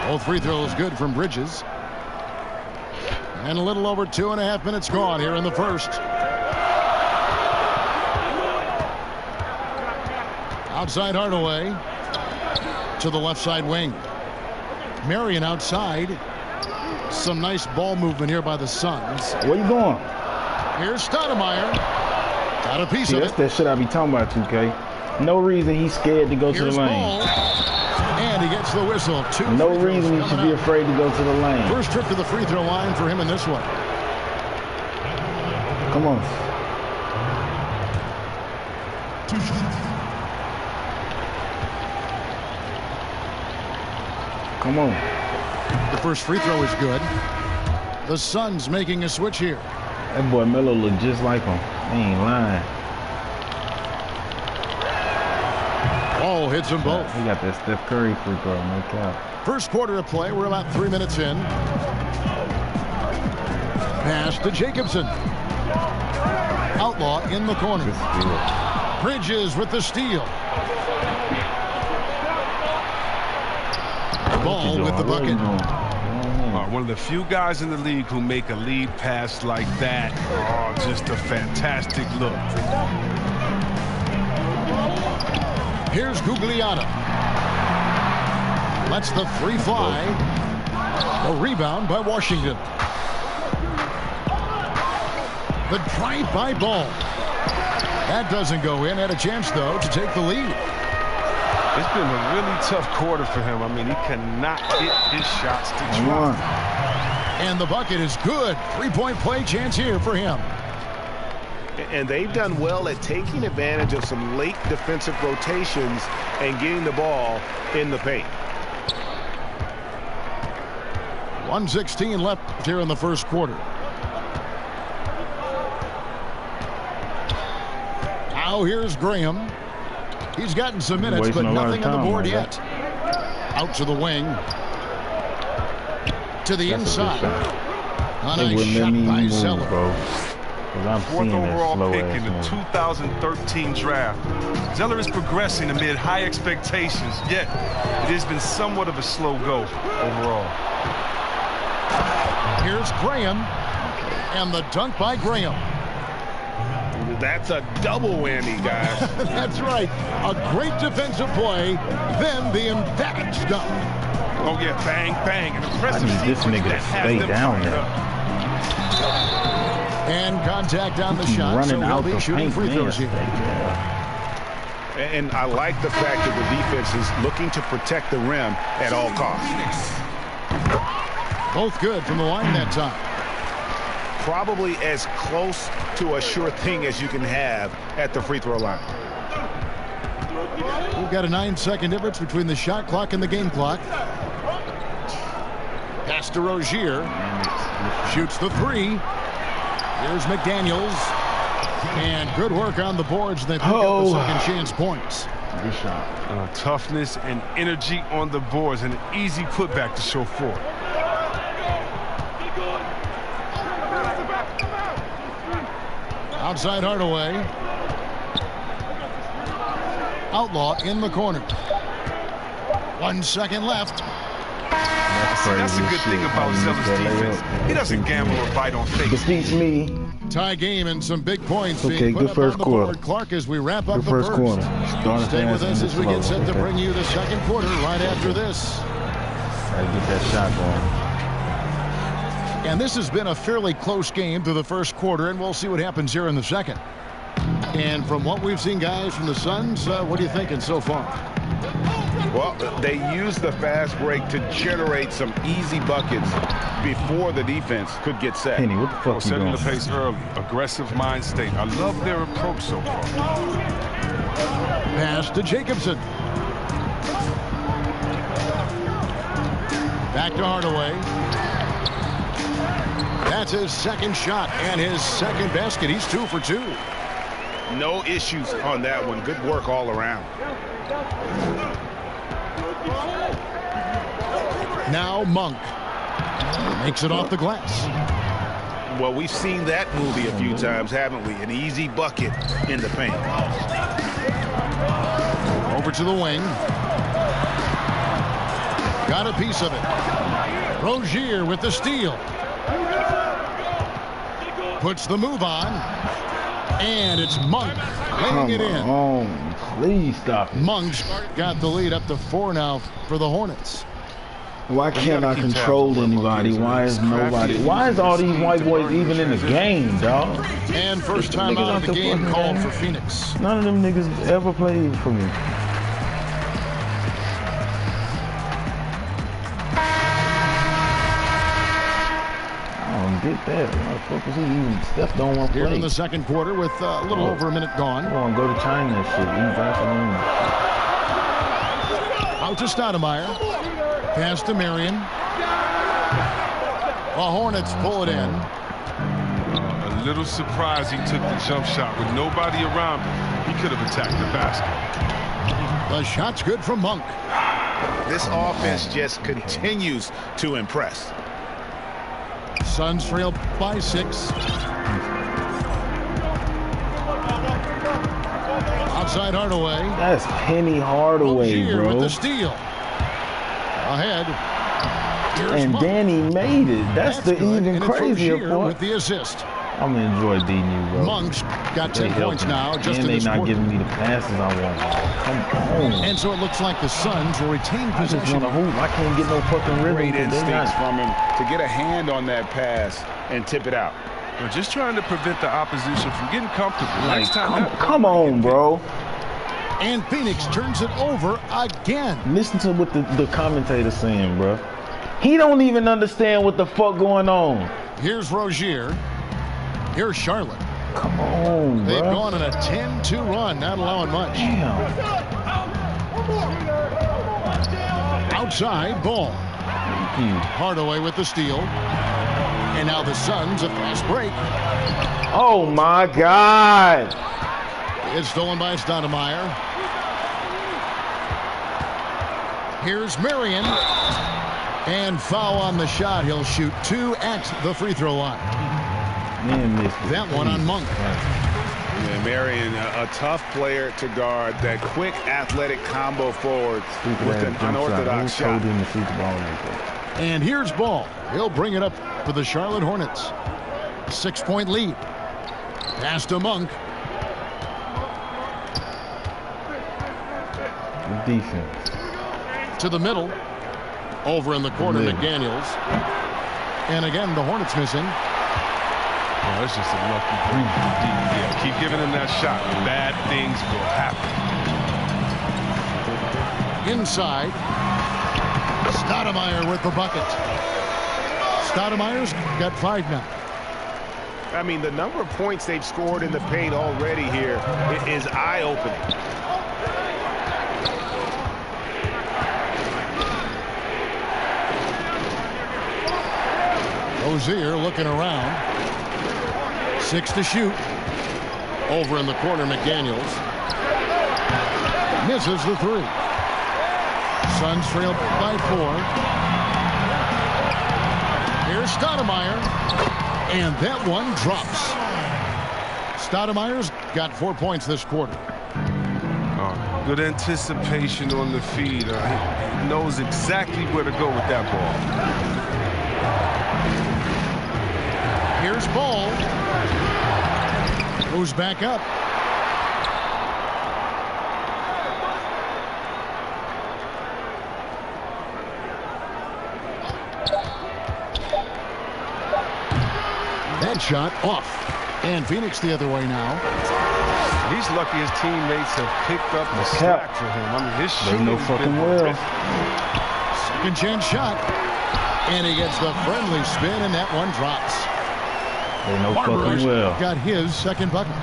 Both free throws good from Bridges. And a little over 2.5 minutes gone here in the first. Outside Hardaway to the left side wing. Marion outside. Some nice ball movement here by the Suns. Where you going? Here's Stoudemire. Got a piece of That's it. that shit I be talking about, 2K. No reason he's scared to go to the lane. Ball. And he gets the whistle. No reason he should be afraid to go to the lane. First trip to the free throw line for him in this one. Come on. Come on. The first free throw is good. The Suns making a switch here. That boy Melo look just like him. He ain't lying. Ball hits them both. He got that Steph Curry free throw, no cap. First quarter of play. We're about 3 minutes in. Pass to Jacobson. Outlaw in the corner. Bridges with the steal. Ball with the bucket. One of the few guys in the league who make a lead pass like that. Oh, just a fantastic look. Here's Gugliotta. Lets the three fly. A rebound by Washington. The drive-by ball. That doesn't go in. Had a chance, though, to take the lead. It's been a really tough quarter for him. I mean, he cannot hit his shots to try. And the bucket is good. Three-point play chance here for him. And they've done well at taking advantage of some late defensive rotations and getting the ball in the paint. 1:16 left here in the first quarter. Now here's Graham. He's gotten some minutes, but nothing on the board yet. Out to the wing. To the inside. A nice shot by Zeller. Fourth overall pick in the 2013 draft. Zeller is progressing amid high expectations, yet it has been somewhat of a slow go overall. Here's Graham. And the dunk by Graham. That's a double whammy, guys. That's right. A great defensive play, then the emphatic dunk. Oh, yeah, bang, bang. An impressive this nigga to stay down there. And contact on the shot, so he'll be shooting free throws here. And I like the fact that the defense is looking to protect the rim at all costs. Both good from the line that time. Probably as close to a sure thing as you can have at the free throw line. We've got a 9-second difference between the shot clock and the game clock. Pass to Rozier. Shoots the three. Here's McDaniels. And good work on the boards. They pick up the second chance points. Good shot. Toughness and energy on the boards and an easy putback to show for it. Outside Hardaway. Outlaw in the corner. 1 second left. That's a good thing about Zeller's defense. He doesn't gamble or bite on fate. Defeats me. Tie game and some big points Okay, being put good up first on the quarter. board. Clark, as we wrap up Good the first quarter. Stay with us as we get set to bring you the second quarter right after this. Gotta get that shot going. And this has been a fairly close game through the first quarter, and we'll see what happens here in the second. And from what we've seen, guys, from the Suns, what are you thinking so far? Well, they use the fast break to generate some easy buckets before the defense could get set. Penny, what the fuck you Setting doing? the pace early. Aggressive mind state. I love their approach so far. Pass to Jacobson. Back to Hardaway. That's his second shot and his second basket. He's 2 for 2. No issues on that one. Good work all around. Now Monk makes it off the glass. Well, we've seen that movie a few times, haven't we? An easy bucket in the paint. Over to the wing. Got a piece of it. Rozier with the steal. Puts the move on. And it's Monk laying it in. Oh, please stop it. Monk's got the lead up to 4 now for the Hornets. Why can't I control anybody? Why is nobody? Why is all these white boys even in the game, dog? And first time out of the game called for Phoenix. None of them niggas ever played for me. did that. What was he even? Steph don't want to play. Here in the second quarter with a little over a minute gone. Come on, go to China and shit. Eat Vaseline. Out to Stoudemire. Pass to Marion. The Hornets pull it in. A little surprised he took the jump shot. With nobody around, he could have attacked the basket. The shot's good from Monk. This offense just continues to impress. Suns trail by 6. Outside Hardaway. That's Penny Hardaway, Rozier bro. with the steal. Ahead. Here's And Monk. Danny made it. That's the good. even And crazier it's part. with the assist. I'm gonna enjoy beating you, bro. Monk's got 10 points now. Just and in they this not quarter. giving me the passes I want. Come on. And so it looks like the Suns will retain I just possession. want to hoop. I can't get no fucking rhythm. Great 'cause they instincts not. from him to get a hand on that pass and tip it out. We're just trying to prevent the opposition from getting comfortable. Like, Next time, come on, bro. And Phoenix turns it over again. Listen to what the commentator's saying, bro. He don't even understand what the fuck going on. Here's Rozier. Here's Charlotte. Come on, bro. They've gone on a 10-2 run, not allowing much. Damn. Outside, Ball. Hardaway with the steal. And now the Suns, a fast break. Oh, my God. It's stolen by Stoudemire. Here's Marion. And foul on the shot. He'll shoot 2 at the free throw line. Man, missed it. That one on Monk. Yeah, Marion, a tough player to guard. That quick athletic combo forward with an unorthodox shot. In the Super Bowl like that. And here's Ball. He'll bring it up for the Charlotte Hornets. 6-point lead. Pass to Monk. The defense. To the middle. Over in the corner, McDaniels. And again, the Hornets missing. Oh, that's just a lucky break. Yeah, keep giving him that shot. Bad things will happen. Inside. Stoudemire with the bucket. Stoudemire's got 5 now. I mean, the number of points they've scored in the paint already here is eye-opening. Rozier looking around. 6 to shoot. Over in the corner, McDaniels. Misses the 3. Suns trail by 4. Here's Stoudemire. And that one drops. Stoudemire's got 4 points this quarter. Good anticipation on the feed. He knows exactly where to go with that ball. Here's Ball. Goes back up. That shot off. And Phoenix the other way now. He's lucky his teammates have picked up the slack for him. I mean, his shooting no fucking well. Second chance shot. And he gets the friendly spin, and that one drops. They no fucking well. Got his second bucket.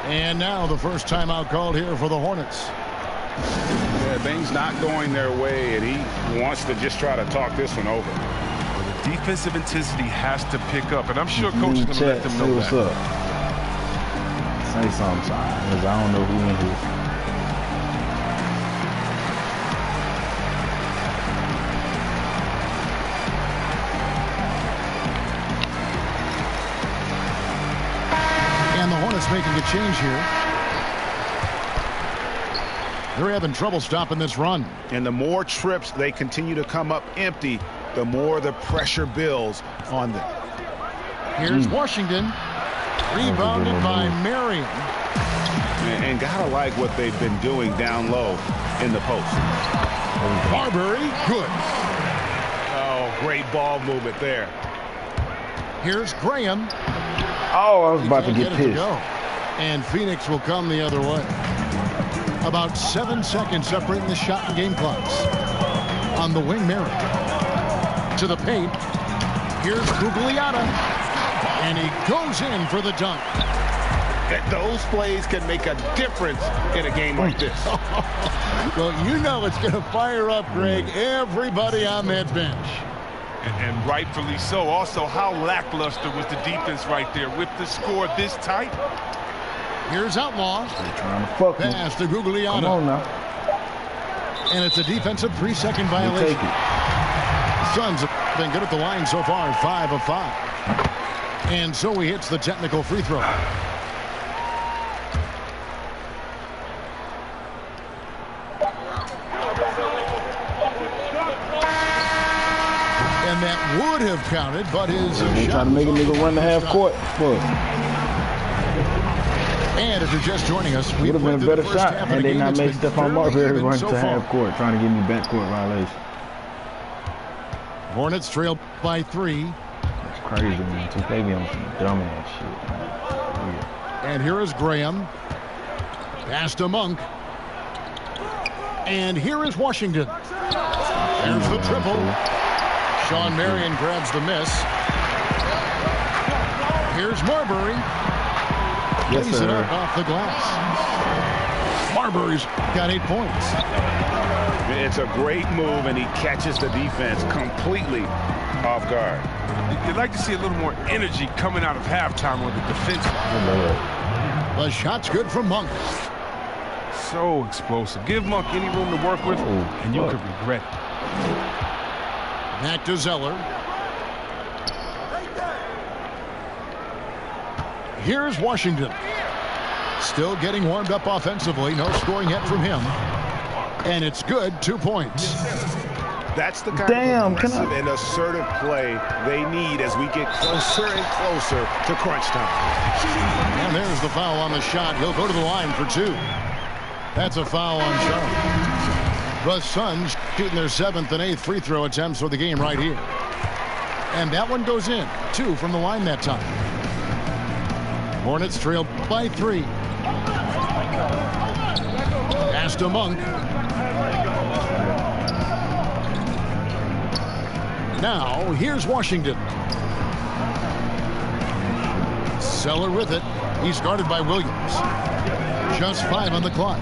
And now the first timeout called here for the Hornets. Yeah, things not going their way, and he wants to just try to talk this one over. The defensive intensity has to pick up, and I'm sure coach is going to let them know that. What's up? Say something, because I don't know who in here. And the Hornets making a change here. They're having trouble stopping this run. And the more trips they continue to come up empty, the more the pressure builds on them. Here's Washington. Rebounded by Marion. And gotta like what they've been doing down low in the post. Marbury, good. Oh, great ball movement there. Here's Graham. Oh, I was about to get it pissed. to go. And Phoenix will come the other way. About 7 seconds separating the shot and game clocks. On the wing, Marion. To the paint. Here's Gugliotta, and he goes in for the dunk. Those plays can make a difference in a game like this. Well, you know it's going to fire up, Greg, everybody on that bench. And rightfully so. Also, how lackluster was the defense right there with the score this tight? Here's Outlaw. They're trying to fuck me. Pass to Gugliotta. Come on now. And it's a defensive 3-second violation. Take it. Suns have been good at the line so far, 5 of 5. And so he hits the technical free throw. And that would have counted, but his They trying to make a nigga run the half court. Fuck. And if you're just joining us, we would have been a better shot had they not made Stephon Marbury run to half court, trying to give me backcourt violation. Hornets trail by 3. That's crazy, man. 2K be on some dumbass shit. Weird. And here is Graham. Pass to Monk. And here is Washington. There's the triple. Sean Marion grabs the miss. Here's Marbury. Yes, Lays sir. it up off the glass. Marbury's got 8 points. It's a great move, and he catches the defense completely off guard. You'd like to see a little more energy coming out of halftime on the defense. The shot's good from Monk. So explosive. Give Monk any room to work with, and you could regret it. Back to Zeller. Here's Washington. Still getting warmed up offensively. No scoring yet from him. And it's good. 2 points. That's the kind of aggressive and assertive play they need as we get closer and closer to crunch time. And there's the foul on the shot. He'll go to the line for 2. That's a foul on Sean. The Suns shooting their 7th and 8th free throw attempts for the game right here. And that one goes in. 2 from the line that time. Hornets trail by 3. Pass to Monk. Now, here's Washington. Zeller with it. He's guarded by Williams. Just 5 on the clock.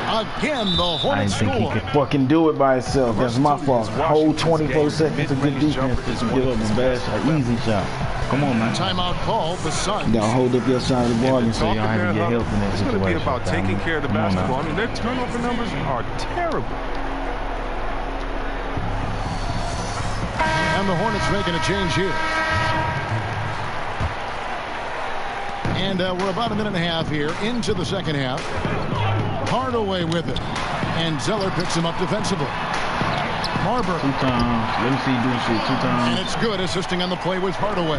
Again, the Hornets score. I didn't think he could fucking do it by himself. That's my fault. Whole 24 seconds of good defense just to give up a bad shot. Easy shot. Come on, man. Timeout call. The Suns. You gotta hold up your side of the ball and say y'all have to get help in that It's situation. going to be about taking care of the basketball. I mean, their turnover numbers are terrible. And the Hornets making a change here. And we're about a minute and a half here into the second half. Hardaway with it. And Zeller picks him up defensively. Marbury. 2 times. Let me see you doing shit 2 times. And it's good. Assisting on the play was Hardaway.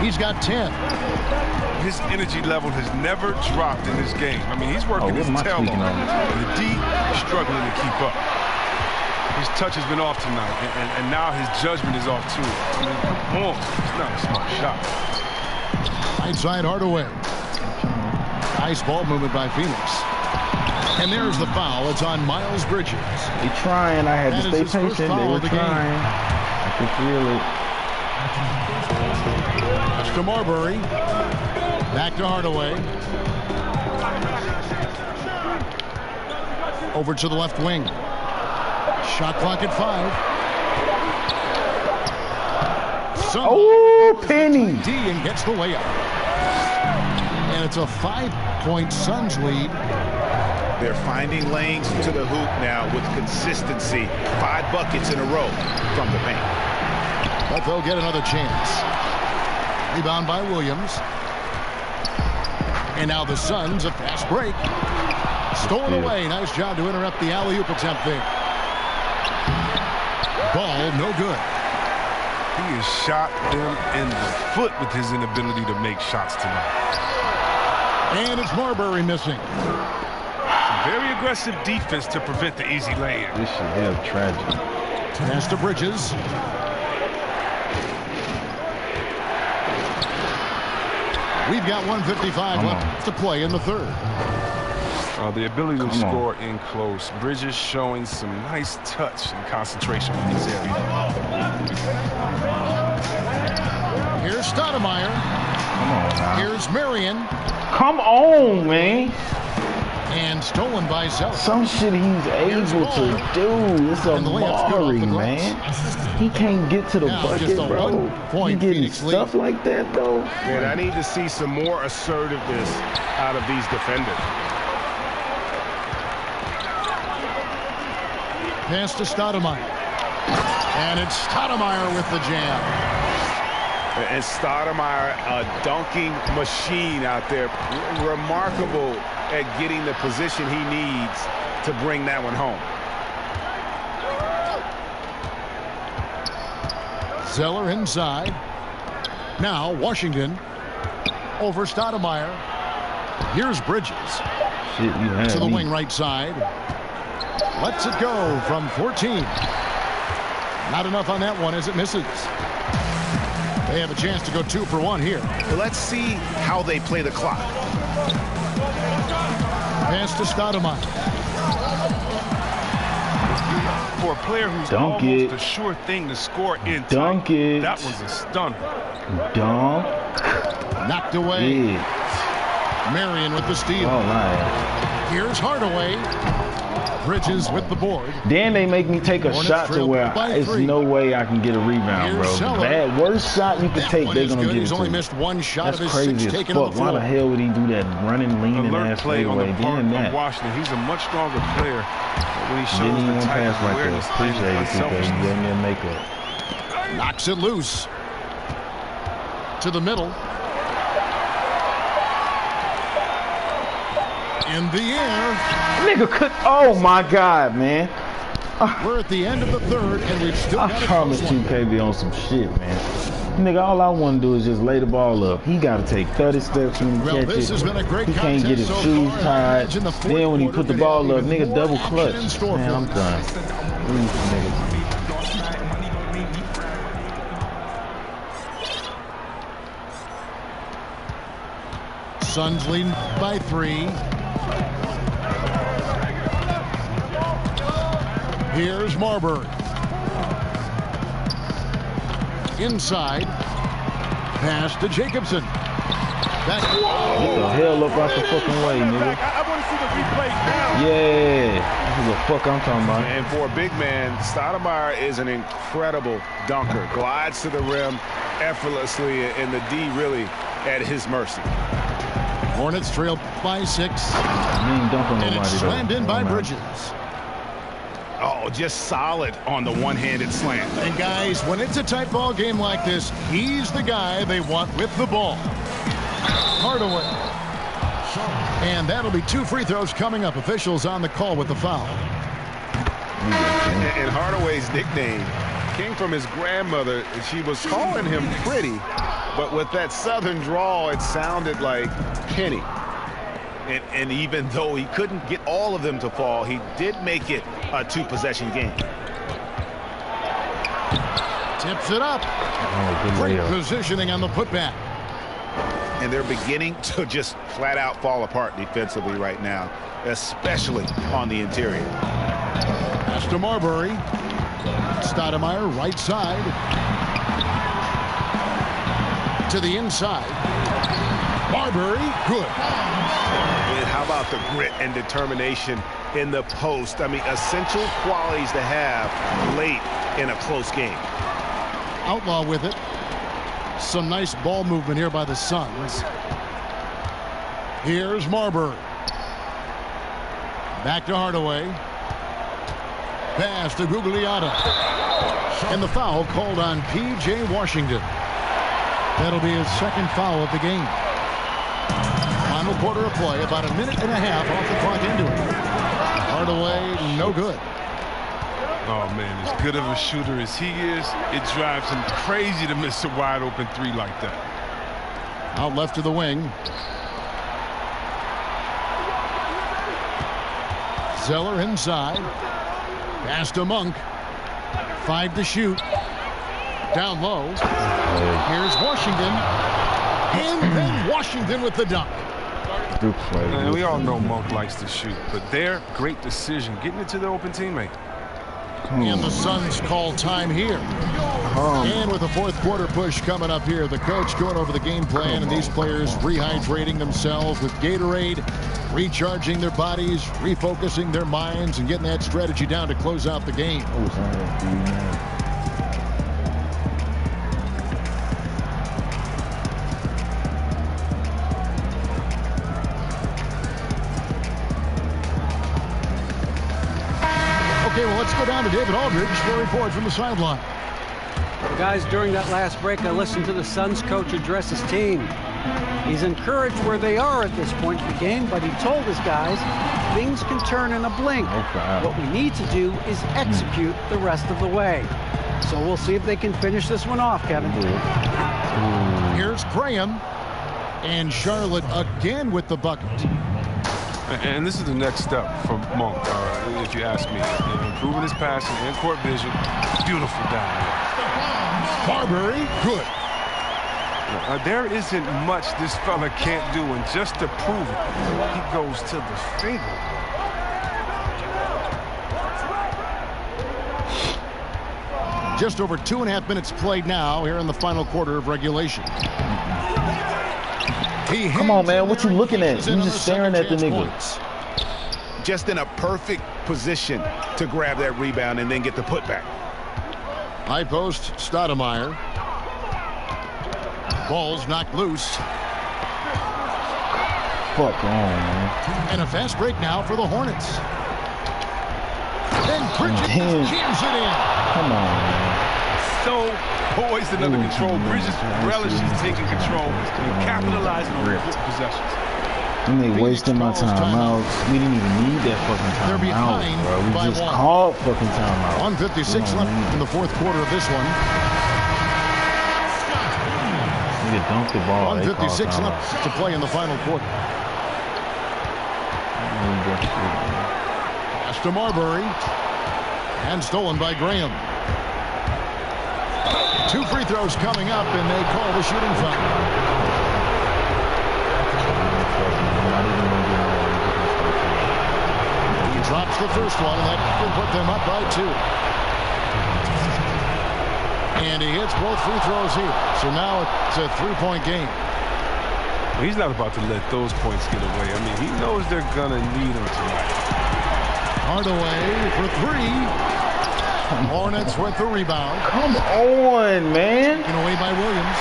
He's got 10. His energy level has never dropped in this game. I mean, he's working his tail off. The D is struggling to keep up. His touch has been off tonight, and now his judgment is off too. I mean, come on. It's not a smart shot. Right side Hardaway. Nice ball movement by Phoenix. And there's the foul. It's on Miles Bridges. They trying. I had to stay patient. They were trying. I could feel it. That's to Marbury. Back to Hardaway. Over to the left wing. Shot clock at 5. Oh, Penny! D and gets the layup. And it's a 5-point Suns lead. They're finding lanes to the hoop now with consistency. 5 buckets in a row from the paint. But they'll get another chance. Rebound by Williams. And now the Suns, a fast break. Stolen away. Nice job to interrupt the alley-oop attempt there. Ball no good. He has shot them in the foot with his inability to make shots tonight. And it's Marbury missing. Very aggressive defense to prevent the easy lay-in. This shit is tragic. Pass to Bridges. We've got 1:55 left to play in the third. The ability to score in close. Bridges showing some nice touch and concentration in these areas. Here's Stoudemire. Come on now. Here's Marion. Come on, man. And stolen by Zeller. Some shit he's able to do. It's a Maury, man. He can't get to the bucket, bro. He getting stuff like that, though. Man, I need to see some more assertiveness out of these defenders. Pass to Stoudemire. And it's Stoudemire with the jam. And Stoudemire, a dunking machine out there. Remarkable at getting the position he needs to bring that one home. Zeller inside. Now Washington over Stoudemire. Here's Bridges. To the wing right side. Lets it go from 14. Not enough on that one as it misses. They have a chance to go 2 for 1 here. But let's see how they play the clock. Pass to Stoudemire. For a player who's almost a sure thing to score in time, that was a stunner. Knocked away. Marion with the steal. Oh, my. Here's Hardaway. Bridges with the board. Then they make me take a shot to where it's no way I can get a rebound, bro. The worst shot you can take, they're going to get it. He's only missed one shot of his 6 taken on the floor. Why the hell would he do that running, leaning ass play on the part of Washington. He's a much stronger player when he shows the type of awareness. Appreciate it, TK. You gave me a makeup. Knocks it loose. To the middle. In the air. Nigga could. Oh my God, man. We're at the end of the third, and we've still got I promise 2K be on some shit, man. Nigga, all I want to do is just lay the ball up. He got to take 30 steps when he catch it. He can't get his shoes tied. Then when he put the ball up, nigga double clutch. Man, I'm done. Suns leading by 3. Here's Marbury. Inside. Pass to Jacobson. Get the hell up out the fucking way, nigga. I want to see the replay now. Yeah. This is what the fuck I'm talking about. And for a big man, Stoudemire is an incredible dunker. Glides to the rim effortlessly, and the D really at his mercy. Hornets trail by 6. And it's slammed in by Bridges. Oh, just solid on the one-handed slam. And guys, when it's a tight ball game like this, he's the guy they want with the ball. Hardaway. And that'll be 2 free throws coming up. Officials on the call with the foul. And Hardaway's nickname came from his grandmother. She was calling him Pretty, but with that southern drawl, it sounded like Penny. And even though he couldn't get all of them to fall, he did make it a 2-possession game. Tips it up. Great positioning on the putback. And they're beginning to just flat out fall apart defensively right now, especially on the interior. Pass to Marbury. Stoudemire right side. To the inside. Marbury, good. And how about the grit and determination in the post? I mean, essential qualities to have late in a close game. Outlaw with it. Some nice ball movement here by the Suns. Here's Marbury. Back to Hardaway. Pass to Gugliotta. And the foul called on P.J. Washington. That'll be his 2nd foul of the game. Final quarter of play, about a minute and a half off the clock into it. Hardaway, no good. Oh, man, as good of a shooter as he is, it drives him crazy to miss a wide-open 3 like that. Out left to the wing. Zeller inside. Pass to Monk. 5 to shoot. Down low. Here's Washington. And then Washington with the dunk. And we all know Monk likes to shoot, but their great decision, getting it to the open teammate. And the Suns call time here. And with the fourth quarter push coming up here, the coach going over the game plan, and these players rehydrating themselves with Gatorade, recharging their bodies, refocusing their minds, and getting that strategy down to close out the game. Okay, well, let's go down to David Aldridge for a report from the sideline. Guys, during that last break, I listened to the Suns coach address his team. He's encouraged where they are at this point in the game, but he told his guys things can turn in a blink. What we need to do is execute the rest of the way. So we'll see if they can finish this one off, Kevin. Here's Graham, and Charlotte again with the bucket. And this is the next step for Monk, if you ask me. Improving his passing and court vision. Beautiful down there. Marbury, good. There isn't much this fella can't do, and just to prove it, he goes to the finger. Just over 2.5 minutes played now here in the final quarter of regulation. Come on, man. What you looking at? You just staring at the nigga. Just in a perfect position to grab that rebound and then get the putback. High post, Stoudemire. Ball's knocked loose. Fuck on, man. And a fast break now for the Hornets. And Bridges jams it in. Come on, man. So poised and under control. Bridges relishes taking control and capitalizing on good possessions. And they wasting my timeouts. We didn't even need that fucking timeout, bro. We just called fucking timeout. 1:56 left in the fourth quarter of this one. You dunked the ball. 1:56 left to play in the final quarter. Pass to Marbury. And stolen by Graham. 2 free throws coming up, and they call the shooting foul. He drops the first one, and that will put them up by 2. And he hits both free throws here. So now it's a 3-point game. He's not about to let those points get away. I mean, he knows they're going to need him tonight. Hardaway for 3. Hornets with the rebound. Come on, man. Taken away by Williams.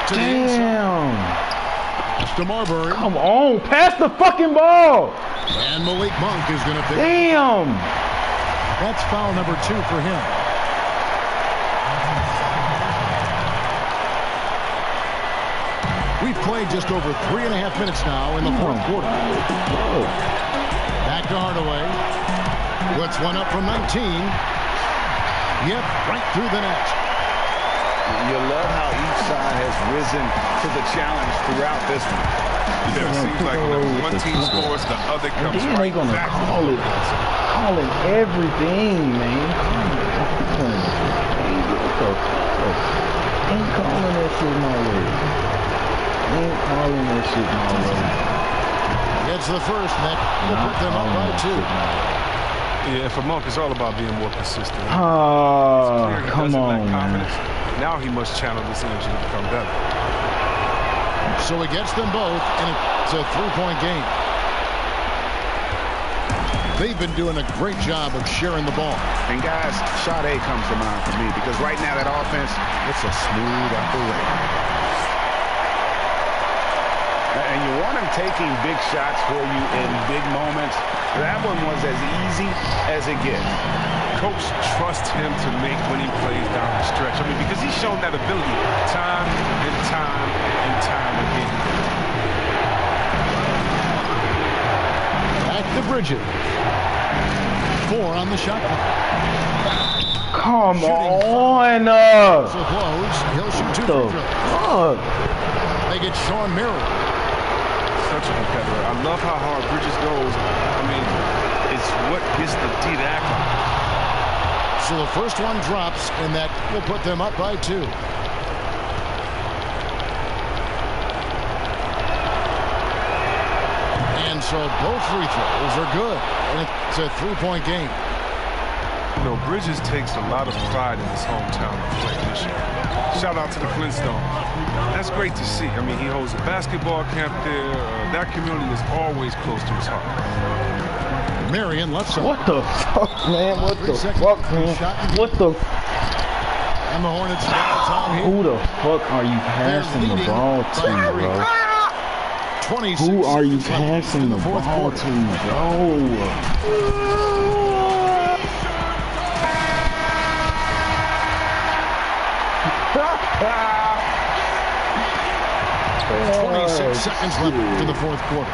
Damn. Pass to Marbury. Come on. Pass the fucking ball. And Malik Monk is going to pick. Damn. That's foul number 2 for him. We've played just over 3.5 minutes now in the fourth quarter. Back to Hardaway. Puts one up from 19. Yep, right through the net. You love how each side has risen to the challenge throughout this one. It seems like when one team scores, the other comes right back. Gonna calling everything, man. Ain't calling that shit my way. Ain't calling that shit my way. Gets the first, and that will put them up by 2. Yeah, for Monk, it's all about being more consistent. Oh, come on, man. Now he must channel this energy to become better. So he gets them both, and it's a 3-point game. They've been doing a great job of sharing the ball. And guys, Sade comes to mind for me because right now that offense, it's a smooth operator. And you want him taking big shots for you in big moments. That one was as easy as it gets. Coach trusts him to make winning plays down the stretch. I mean, because he's shown that ability time and time and time again. Back to Bridges. 4 on the shot clock. Come on. So close. He'll shoot 2 free throws. They get Sean Merrill. Such a competitor. I love how hard Bridges goes. I mean, it's what gets the D to act like. So the first one drops, and that will put them up by 2. And so both free throws are good. And it's a 3-point game. You know, Bridges takes a lot of pride in his hometown of Flint, Michigan. Shout out to the Flintstones. That's great to see. I mean, he holds a basketball camp there. That community is always close to his heart. Marion left side. What the fuck, man? What the fuck, man? What the? And the Hornets time here. Who the fuck are you passing the ball to, bro? Who are you passing the ball to, bro? 26 seconds left in the fourth quarter.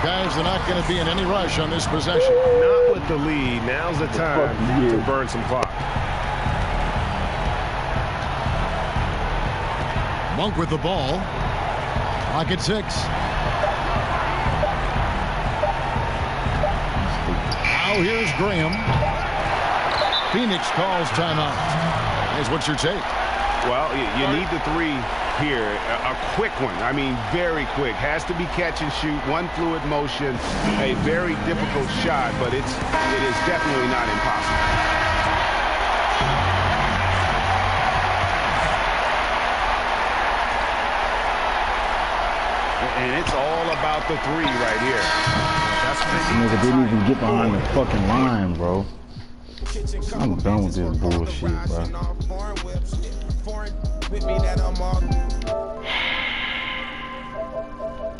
Guys are not going to be in any rush on this possession. Not with the lead. Now's the time to burn some clock. Monk with the ball. Clock at 6. Now here's Graham. Phoenix calls timeout. Guys, what's your take? Well, you need the 3 here. A quick one. I mean, very quick. Has to be catch and shoot. One fluid motion. A very difficult shot, but it is definitely not impossible. And it's all about the 3 right here. That's what they need. Nigga didn't even get behind the fucking line, bro. I'm done with this bullshit, bro.